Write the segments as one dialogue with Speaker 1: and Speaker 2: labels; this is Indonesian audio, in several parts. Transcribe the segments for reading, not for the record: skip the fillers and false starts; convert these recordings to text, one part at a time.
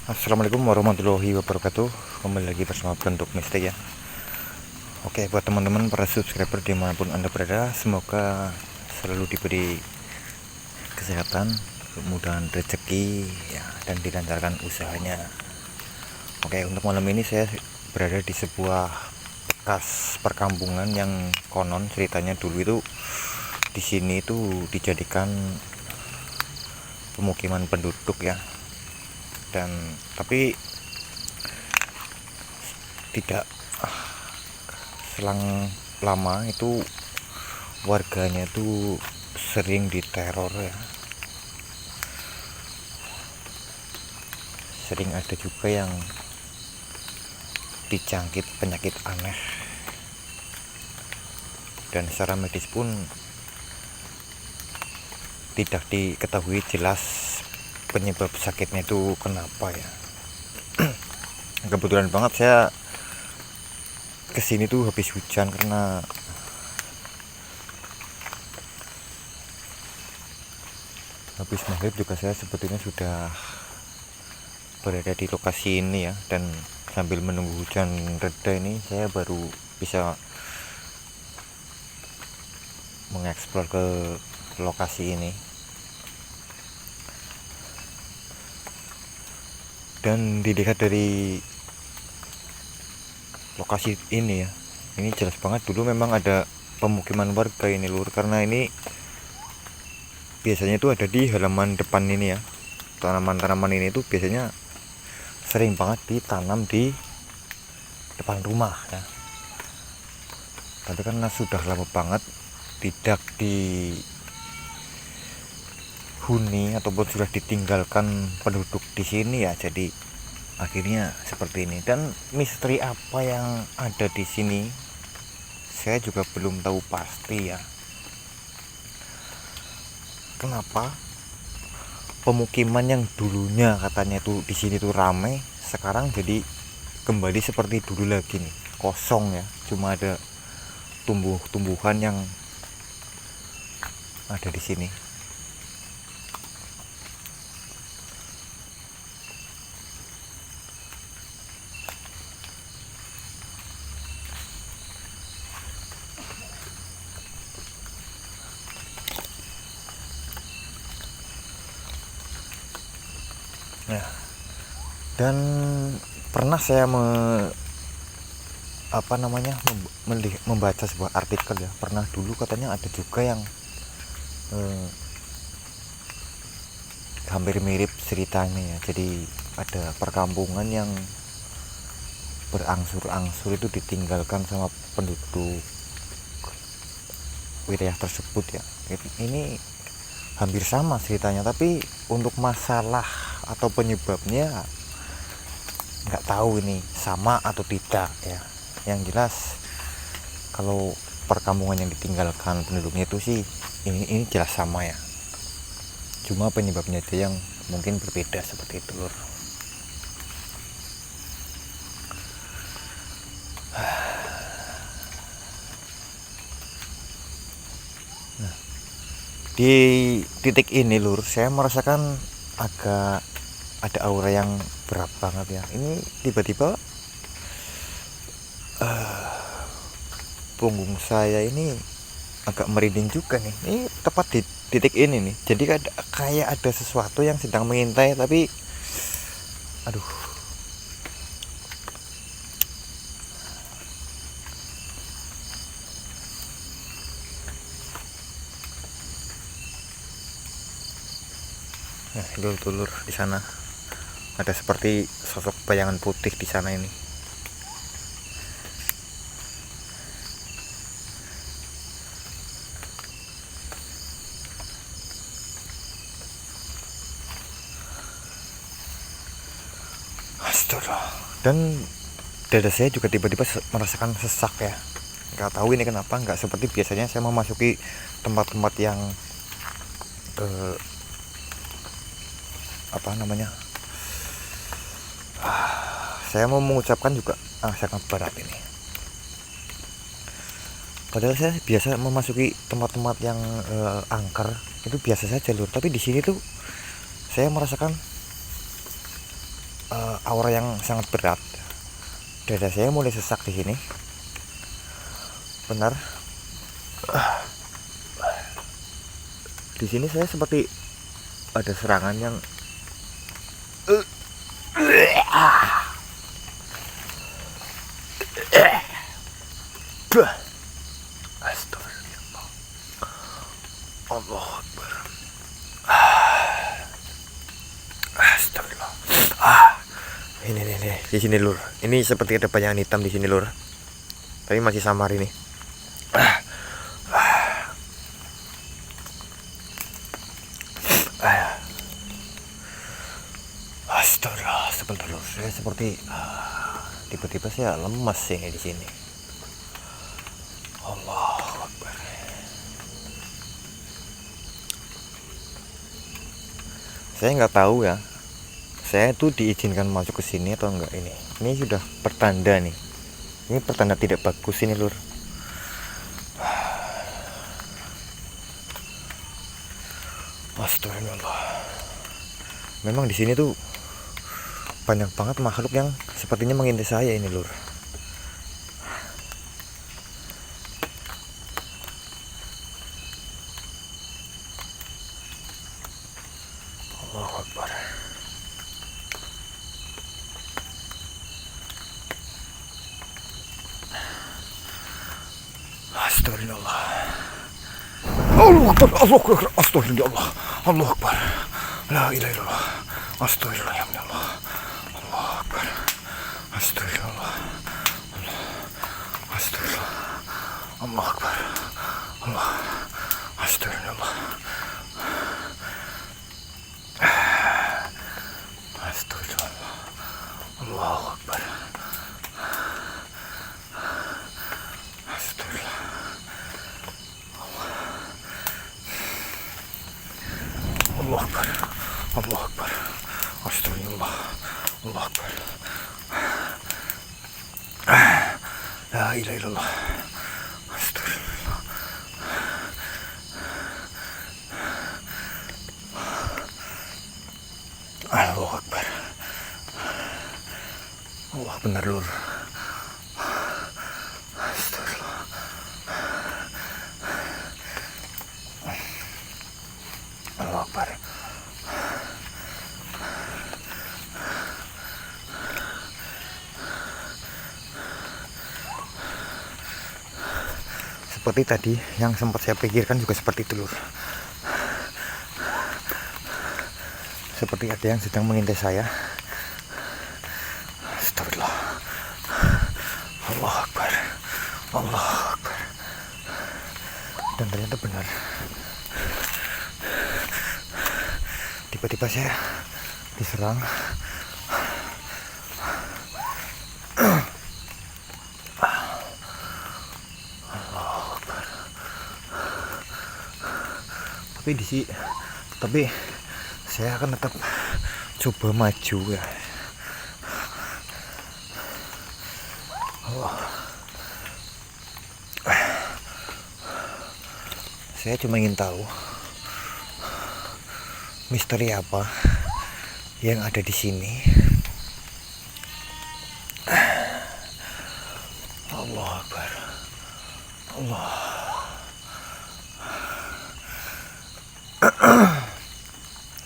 Speaker 1: Assalamualaikum warahmatullahi wabarakatuh. Kembali lagi bersama Bentuk Mistik ya. Oke, buat teman-teman para subscriber dimanapun anda berada, semoga selalu diberi kesehatan, kemudahan rezeki ya, dan dilancarkan usahanya. Oke, untuk malam ini saya berada di sebuah bekas perkampungan yang konon ceritanya dulu itu di sini itu dijadikan pemukiman penduduk ya. Dan tapi tidak selang lama itu warganya itu sering diteror ya, sering ada juga yang dijangkit penyakit aneh, dan secara medis pun tidak diketahui jelas penyebab sakitnya itu kenapa ya. Kebetulan banget saya kesini tuh habis hujan, karena habis maghrib juga saya sebetulnya sudah berada di lokasi ini ya, dan sambil menunggu hujan reda ini saya baru bisa mengeksplor ke lokasi ini. Dan dilihat dari lokasi ini ya, ini jelas banget dulu memang ada pemukiman warga ini lur, karena ini biasanya itu ada di halaman depan ini ya. Tanaman-tanaman ini tuh biasanya sering banget ditanam di depan rumah ya. Tapi karena sudah lama banget tidak dihuni ataupun sudah ditinggalkan penduduk di sini ya, jadi akhirnya seperti ini. Dan misteri apa yang ada di sini saya juga belum tahu pasti ya. Kenapa pemukiman yang dulunya katanya tuh di sini tuh ramai, sekarang jadi kembali seperti dulu lagi nih, kosong ya, cuma ada tumbuh-tumbuhan yang ada di sini. Nah, dan pernah saya membaca sebuah artikel ya, pernah dulu katanya ada juga yang hampir mirip ceritanya ya. Jadi ada perkampungan yang berangsur-angsur itu ditinggalkan sama penduduk wilayah tersebut ya. Ini hampir sama ceritanya, tapi untuk masalah atau penyebabnya nggak tahu ini sama atau tidak ya. Yang jelas kalau perkampungan yang ditinggalkan penduduknya itu sih ini jelas sama ya, cuma penyebabnya aja yang mungkin berbeda seperti itu lur. Nah, di titik ini lur, saya merasakan agak ada aura yang berat banget ya. Ini tiba-tiba punggung saya ini agak merinding juga nih. Ini tepat di titik ini nih. Jadi kayak ada sesuatu yang sedang mengintai, tapi aduh. Nah, dulur di sana ada seperti sosok bayangan putih di sana ini. Astaga. Dan dada saya juga tiba-tiba merasakan sesak ya. Nggak tahu ini kenapa, nggak seperti biasanya saya memasuki tempat-tempat yang saya mau mengucapkan juga sangat berat ini. Padahal saya biasa memasuki tempat-tempat yang angker, itu biasa saja lur. Tapi di sini tuh saya merasakan aura yang sangat berat. Dada saya mulai sesak di sini. Benar. Di sini saya seperti ada serangan yang Astagfirullah. Allah Akbar. Astagfirullah. Ini di sini lur. Ini seperti ada bayangan hitam di sini lur. Tapi masih samar ini. Astagfirullah, sebentar lur. Saya seperti tiba-tiba saya lemas ini di sini. Allahu Akbar. Saya nggak tahu ya. Saya tuh diizinkan masuk ke sini atau enggak ini. Ini sudah pertanda nih. Ini pertanda tidak bagus ini lur. Astagfirullah. Memang di sini tuh banyak banget makhluk yang sepertinya mengintai saya ini lur. Allahu Akbar. Astagfirullah. Allahu Akbar. Allahu Akbar. Astagfirullah. Allahu Akbar. La ilaha illallah. Astagfirullah ya Allah. Allahu Akbar. Astagfirullah. Astagfirullah. Allahu Akbar. Allah. Astagfirullah. Astagfirullah. Allahu Akbar. Astagfirullah. Allahu Akbar. Allahu Akbar. Astagfirullah. Allahu Akbar. La ilaha illallah. Astagfirullah. Allahu Akbar. Allah benar lur. Astagfirullah. Allahu Akbar. Seperti tadi yang sempat saya pikirkan juga seperti itu lur. Seperti ada yang sedang mengintai saya. Astagfirullah. Allahu Akbar. Allahu Akbar. Dan ternyata benar. Tiba-tiba saya diserang. Tapi saya akan tetap coba maju ya. Allah. Saya cuma ingin tahu misteri apa yang ada di sini. Allah Akbar. Allah.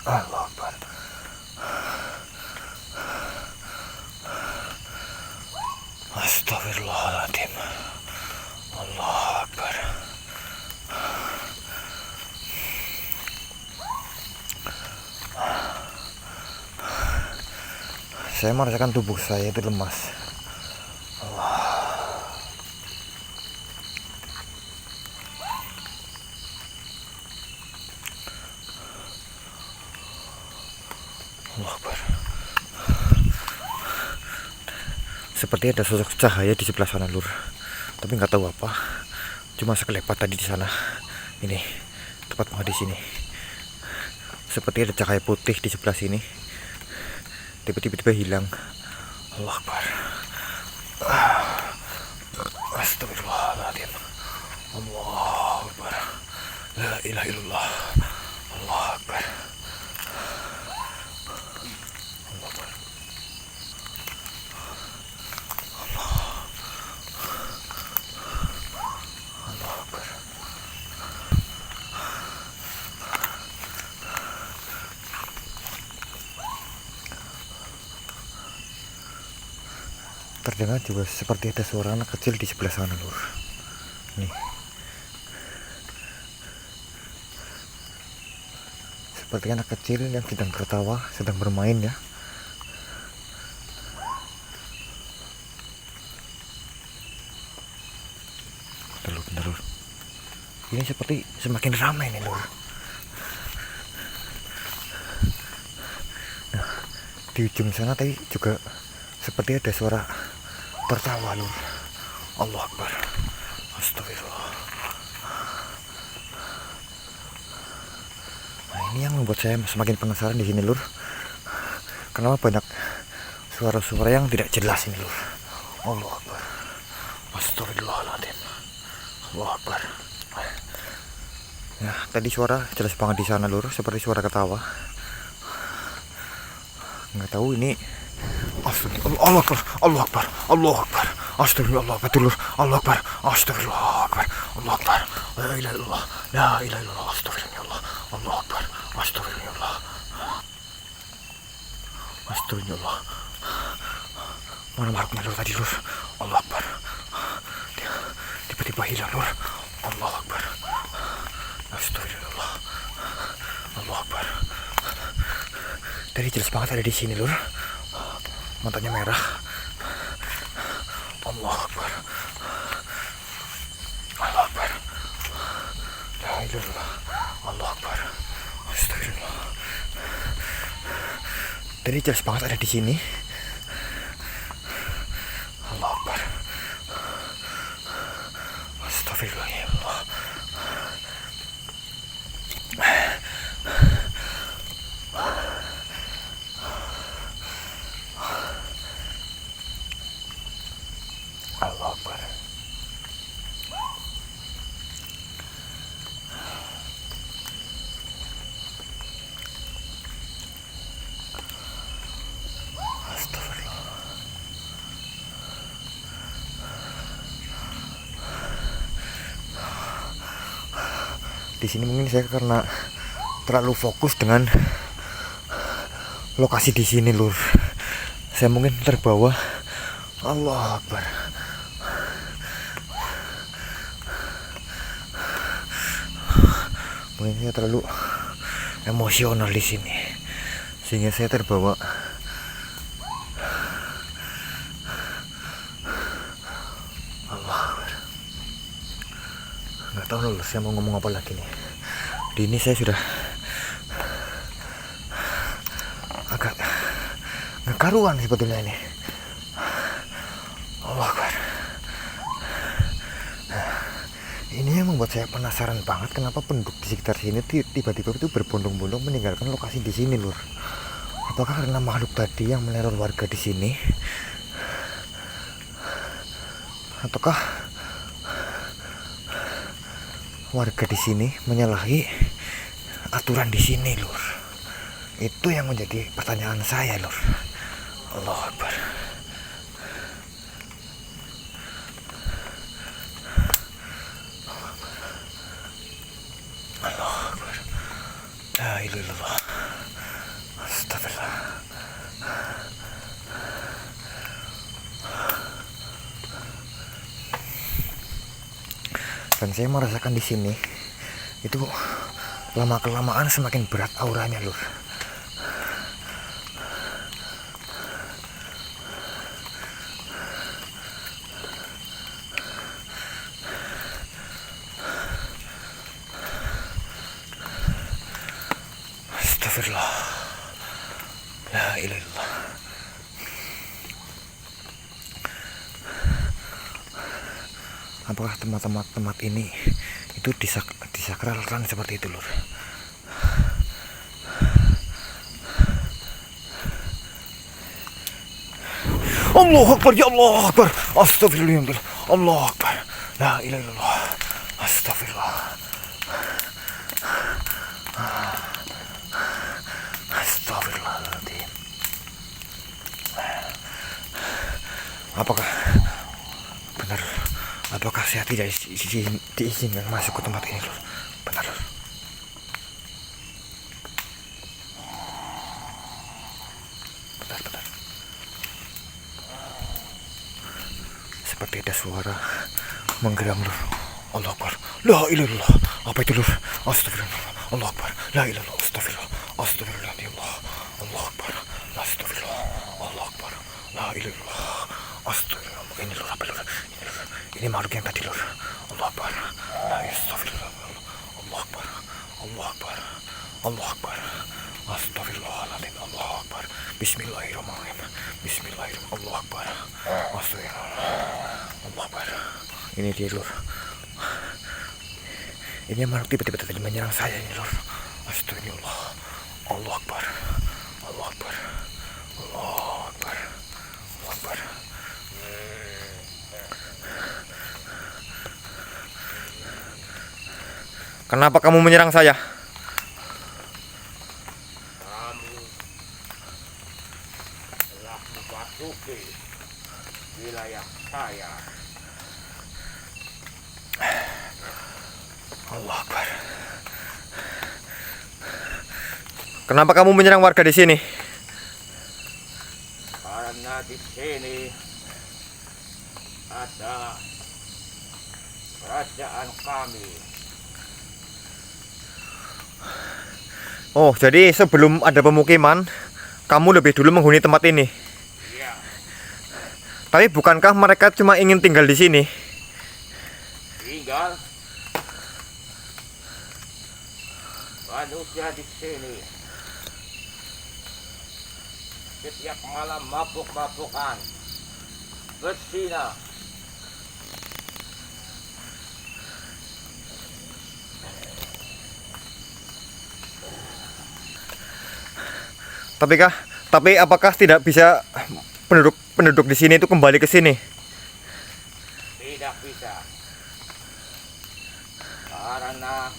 Speaker 1: Allah Akbar. Astagfirullahaladzim. Allah Akbar. Saya merasakan tubuh saya itu lemas. Allah Akbar. Seperti ada sosok cahaya di sebelah sana lur, tapi nggak tahu apa. Cuma sekelepat tadi di sana. Ini tepat banget di sini. Seperti ada cahaya putih di sebelah sini. Tiba-tiba hilang. Allah Akbar. Astagfirullahaladzim. Allah Akbar. La ilaha illallah. Allah Akbar. Allah Akbar. terdengar juga seperti ada suara anak kecil di sebelah sana lur. Nih, seperti anak kecil yang sedang tertawa, sedang bermain ya. Bentar lur. Ini seperti semakin ramai nih lur. Nah, di ujung sana tadi juga seperti ada suara tertawa lur. Allah Akbar. Astagfirullah. Nah, ini yang membuat saya semakin penasaran di sini lur. Kenapa banyak suara-suara yang tidak jelas ini lur. Allah Akbar. Astagfirullahaladzim. Allah Akbar. Ya, tadi suara jelas banget di sana lur, seperti suara ketawa. Nggak tahu ini. Astagfirullah. Allah Akbar. Allah Akbar. Allah Akbar. Astagfirullah. Betul lur. Allah Akbar. Astagfirullah. Akbar. Allah Akbar. La ilaha illallah. La ilaha illallah. Astagfirullah. Allah Akbar. Astagfirullah. Astagfirullah. Mana marknya lur tadi lur. Allah Akbar. Tiba-tiba hilang lur. Allah Akbar. Astagfirullah. Allah Akbar. Tadi jelas banget ada di sini lur. Matanya merah. Allah Akbar. Allah Akbar. La ilaha illallah. Allah Akbar. Astagfirullah. Tadi jelas banget ada di sini. Allah Akbar. Astagfirullah ya Allah. Allah Akbar. Astagfirullah. Di sini mungkin saya karena terlalu fokus dengan lokasi di sini lur. Saya mungkin terbawa. Allah Akbar. Mungkin saya terlalu emosional di sini sehingga saya terbawa. Allah Akbar. Nggak tahu loh saya mau ngomong apa lagi nih. Di ini saya sudah agak nggak karuan sebetulnya ini. Allah Akbar. Ini yang membuat saya penasaran banget kenapa penduduk di sekitar sini tiba-tiba itu berbondong-bondong meninggalkan lokasi di sini lur. Apakah karena makhluk tadi yang meneror warga di sini? Ataukah warga di sini menyalahi aturan di sini lur? Itu yang menjadi pertanyaan saya lur. Allah Akbar. Allah Akbar. La ilaha illallah. Astagfirullah. Dan saya merasakan di sini itu lama kelamaan semakin berat auranya lur. Astagfirullah. La ilaha illallah. Apakah tempat ini itu disakralkan seperti itu lur? Allah Akbar, ya Allah Akbar. Astagfirullah. Allah Akbar. La ilaha illallah. Astagfirullah. Astagfirullahaladzim. Apakah benar? Apakah saya tidak diizinkan masuk ke tempat ini lur? Benar lur. Benar. seperti ada suara menggeram lur. Allah Akbar. La ilaha illallah. Apa itu lur? Astagfirullah. Allah Akbar. La ilaha illallah. Astagfirullah. Astagfirullah. Allah Akbar. Astagfirullah. Allah Akbar. La ilaha illallah. Astagfirullah. Ini lur apa lur? Ini lur. Ini makhluk yang tadi lur. Allah Akbar. La astagfirullah. Allah Akbar. Allah Akbar. Allah Akbar. Astagfirullahaladzim. Allah Akbar. Bismillahirrahmanirrahim. Bismillahirrahmanirrahim. Allah Akbar. Astagfirullah. Allah Akbar. Ini dia lur. Ini makhluk tiba-tiba tadi menyerang saya ini lur. Astagfirullah. Allah Akbar. Allah Akbar. Allah Akbar. Allah Akbar. Kenapa kamu menyerang saya?
Speaker 2: Kamu telah memasuki wilayah saya.
Speaker 1: Allah Akbar. Kenapa kamu menyerang warga di sini?
Speaker 2: Karena di sini ada kerajaan kami.
Speaker 1: Oh, jadi sebelum ada pemukiman, kamu lebih dulu menghuni tempat ini.
Speaker 2: Iya,
Speaker 1: Tapi bukankah mereka cuma ingin tinggal di sini?
Speaker 2: tinggal manusia di sini. Setiap malam mabuk-mabukan, berzina.
Speaker 1: Tapi apakah tidak bisa penduduk di sini itu kembali ke sini?
Speaker 2: Tidak bisa. Karena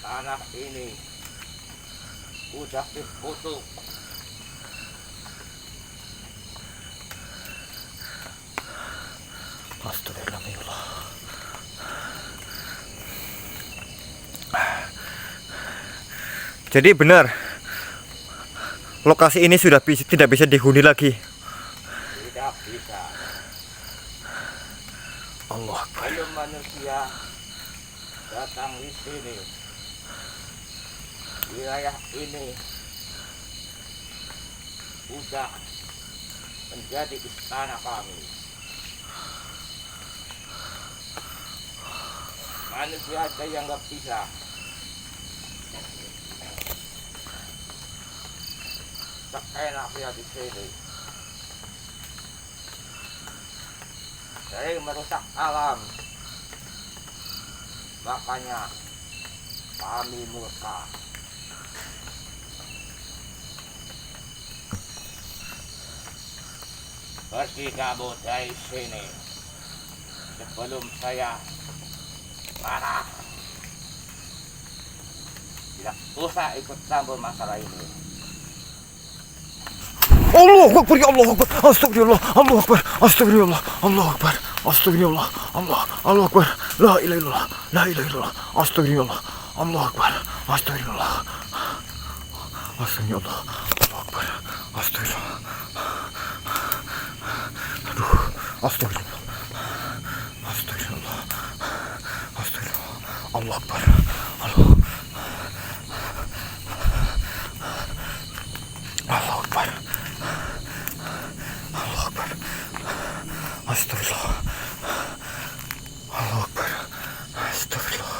Speaker 2: tanah ini sudah dikutuk.
Speaker 1: Astagfirullah. Jadi benar, lokasi ini sudah tidak bisa dihuni lagi.
Speaker 2: Tidak bisa.
Speaker 1: Allah Akbar.
Speaker 2: Belum manusia datang di sini. Wilayah ini sudah menjadi istana kami. Manusia ada yang nggak bisa. Seenaknya di sini. Sering merusak alam. Makanya kami murka. Pergi kamu dari sini sebelum saya marah. Tidak usah ikut campur masalah ini.
Speaker 1: Allah Akbar, ya Allah Akbar. Astagfirullah. Allah Akbar. Astagfirullah. Allah Akbar. Astagfirullah. Allah Akbar. La ilaha illallah. La ilaha illallah. Astagfirullah. Allah Akbar. Astagfirullah. Astagfirullah. Allah Akbar. Astagfirullah. Aduh. Astagfirullah. Astagfirullah. Astagfirullah. Allah Akbar. Allah. Allah Akbar. Allah Akbar. Astagfirullah. Allah Akbar. Astagfirullah.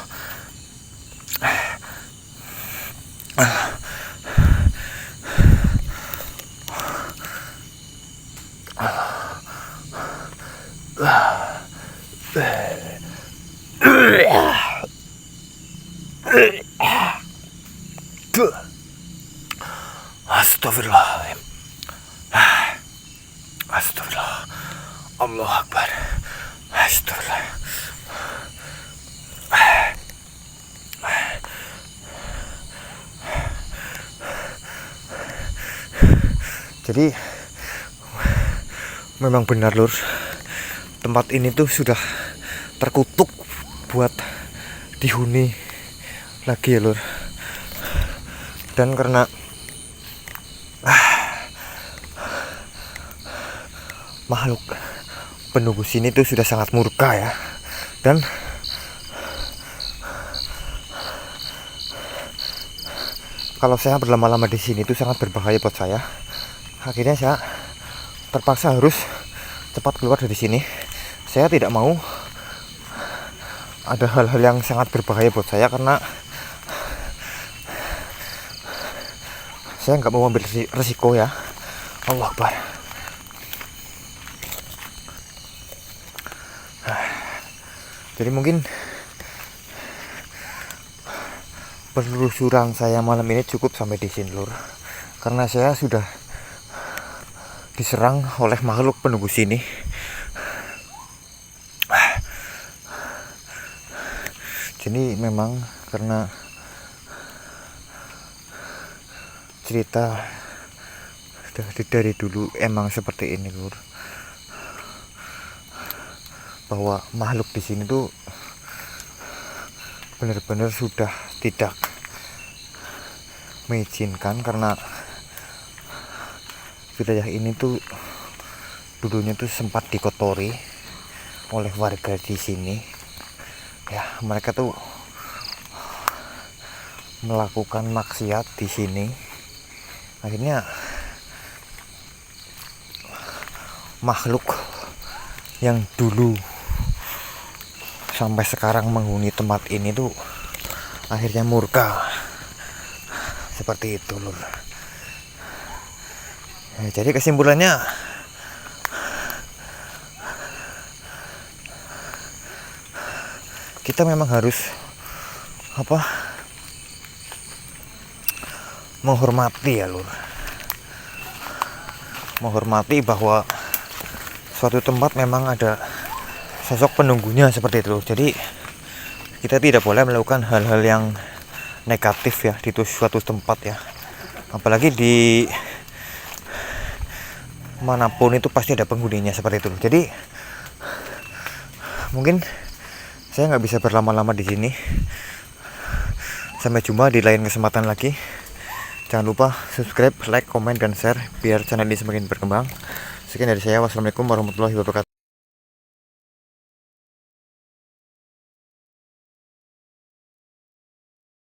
Speaker 1: Astagfirullah. Astagfirullah. Allah Akbar. Astagfirullah. Jadi memang benar lur, tempat ini tuh sudah terkutuk buat dihuni lagi ya lur. Dan karena penunggu sini tuh sudah sangat murka ya. Dan kalau saya berlama-lama di sini itu sangat berbahaya buat saya. Akhirnya saya terpaksa harus cepat keluar dari sini. Saya tidak mau ada hal-hal yang sangat berbahaya buat saya, karena saya nggak mau ambil resiko ya. Allah Akbar. Jadi mungkin penelusuran saya malam ini cukup sampai di sini lur, karena saya sudah diserang oleh makhluk penunggu sini. Jadi memang karena cerita dari dulu emang seperti ini lur, bahwa makhluk di sini tuh benar-benar sudah tidak mengizinkan, karena wilayah ini tuh dulunya tuh sempat dikotori oleh warga di sini ya. Mereka tuh melakukan maksiat di sini. Akhirnya makhluk yang dulu sampai sekarang menghuni tempat ini tuh akhirnya murka seperti itu lur. Jadi kesimpulannya, kita memang harus menghormati ya lur, menghormati bahwa suatu tempat memang ada sosok penunggunya seperti itu. Jadi kita tidak boleh melakukan hal-hal yang negatif ya di suatu tempat ya, apalagi di manapun itu pasti ada penghuninya seperti itu. Jadi mungkin saya nggak bisa berlama-lama di sini. Sampai jumpa di lain kesempatan lagi. Jangan lupa subscribe, like, komen, dan share biar channel ini semakin berkembang. Sekian dari saya. Wassalamualaikum warahmatullahi wabarakatuh.